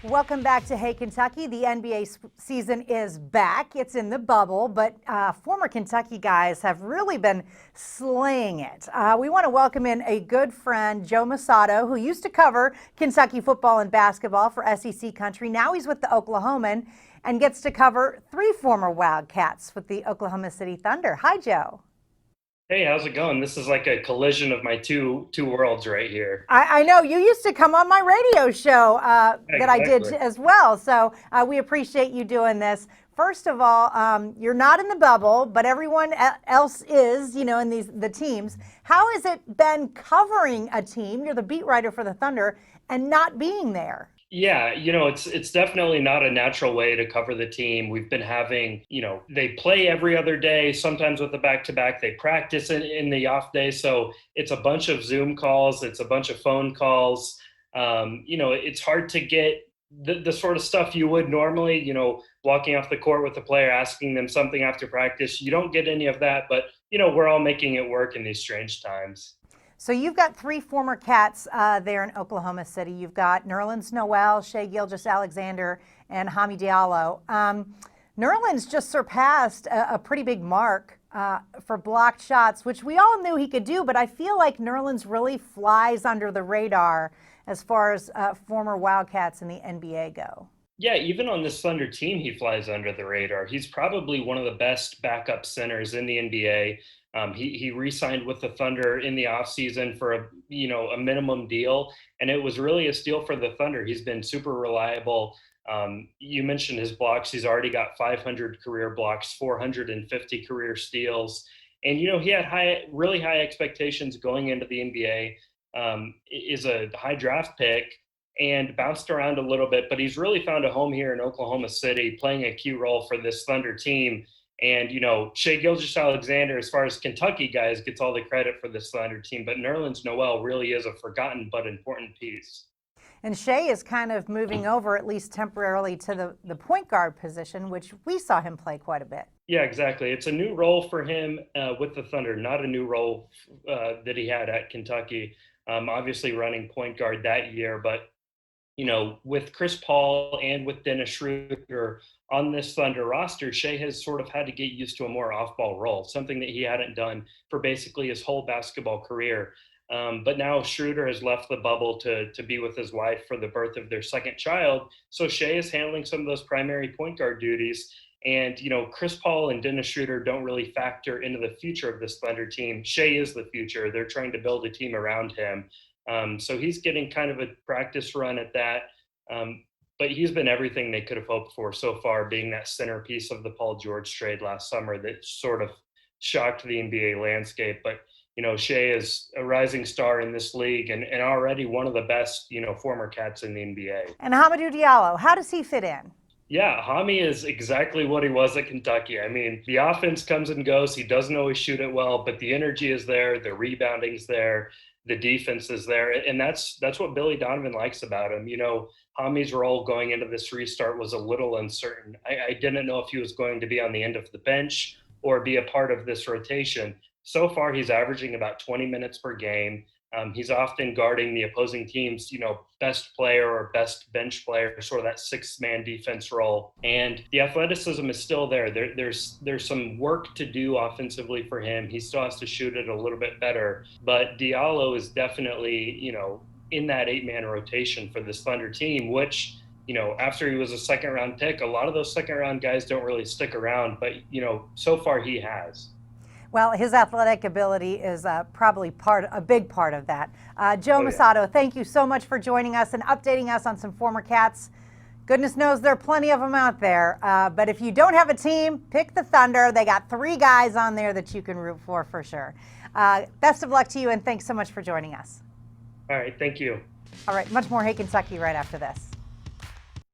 Welcome back to Hey Kentucky. The NBA season is back. It's in the bubble, but former Kentucky guys have really been slaying it. We want to welcome in a good friend, Joe Mussatto, who used to cover Kentucky football and basketball for SEC Country. Now he's with the Oklahoman and gets to cover three former Wildcats with the Oklahoma City Thunder. Hi, Joe. Hey, how's it going? This is like a collision of my two worlds right here. I know you used to come on my radio show that I did Exactly. as well, so we appreciate you doing this. First of all, you're not in the bubble, but everyone else is, in the teams. How has it been covering a team? You're the beat writer for the Thunder and not being there. Yeah, it's definitely not a natural way to cover the team. We've been having, they play every other day, sometimes with the back-to-back. They practice in the off day. So it's a bunch of Zoom calls. It's a bunch of phone calls. It's hard to get the sort of stuff you would normally, walking off the court with a player, asking them something after practice. You don't get any of that, but, we're all making it work in these strange times. So you've got three former Cats there in Oklahoma City. You've got Nerlens Noel, Shai GilgeousAlexander, and Diallo. Nerlens just surpassed a pretty big mark for blocked shots, which we all knew he could do, but I feel like Nerlens really flies under the radar as far as former Wildcats in the NBA go. Yeah, even on this Thunder team, he flies under the radar. He's probably one of the best backup centers in the NBA. He re-signed with the Thunder in the offseason for a minimum deal, and it was really a steal for the Thunder. He's been super reliable. You mentioned his blocks. He's already got 500 career blocks, 450 career steals, and he had really high expectations going into the NBA. Is a high draft pick and bounced around a little bit, but he's really found a home here in Oklahoma City, playing a key role for this Thunder team. And, Shai GilgeousAlexander, as far as Kentucky guys, gets all the credit for this Thunder team, but Nerlens Noel really is a forgotten but important piece. And Shai is kind of moving over, at least temporarily, to the point guard position, which we saw him play quite a bit. Yeah, exactly. It's a new role for him with the Thunder, not a new role that he had at Kentucky. Obviously running point guard that year, but with Chris Paul and with Dennis Schroeder on this Thunder roster, Shai has sort of had to get used to a more off-ball role, something that he hadn't done for basically his whole basketball career. But now Schroeder has left the bubble to be with his wife for the birth of their second child. So Shai is handling some of those primary point guard duties. And, Chris Paul and Dennis Schroeder don't really factor into the future of this Thunder team. Shai is the future. They're trying to build a team around him. So he's getting kind of a practice run at that. But he's been everything they could have hoped for so far, being that centerpiece of the Paul George trade last summer that sort of shocked the NBA landscape. But, Shai is a rising star in this league and already one of the best, former Cats in the NBA. And Diallo, how does he fit in? Yeah, Hami is exactly what he was at Kentucky. I mean, the offense comes and goes. He doesn't always shoot it well, but the energy is there, the rebounding's there, the defense is there, and that's what Billy Donovan likes about him. Hami's role going into this restart was a little uncertain. I didn't know if he was going to be on the end of the bench or be a part of this rotation. So far, he's averaging about 20 minutes per game. He's often guarding the opposing team's, best player or best bench player, sort of that six-man defense role. And the athleticism is still there. There's some work to do offensively for him. He still has to shoot it a little bit better. But Diallo is definitely, in that eight-man rotation for this Thunder team, which, after he was a second-round pick, a lot of those second-round guys don't really stick around. But, so far he has. Well, his athletic ability is probably a big part of that. Joe Mussatto, thank you so much for joining us and updating us on some former Cats. Goodness knows there are plenty of them out there. But if you don't have a team, pick the Thunder. They got three guys on there that you can root for sure. Best of luck to you, and thanks so much for joining us. All right, thank you. All right, much more Hey Kentucky right after this.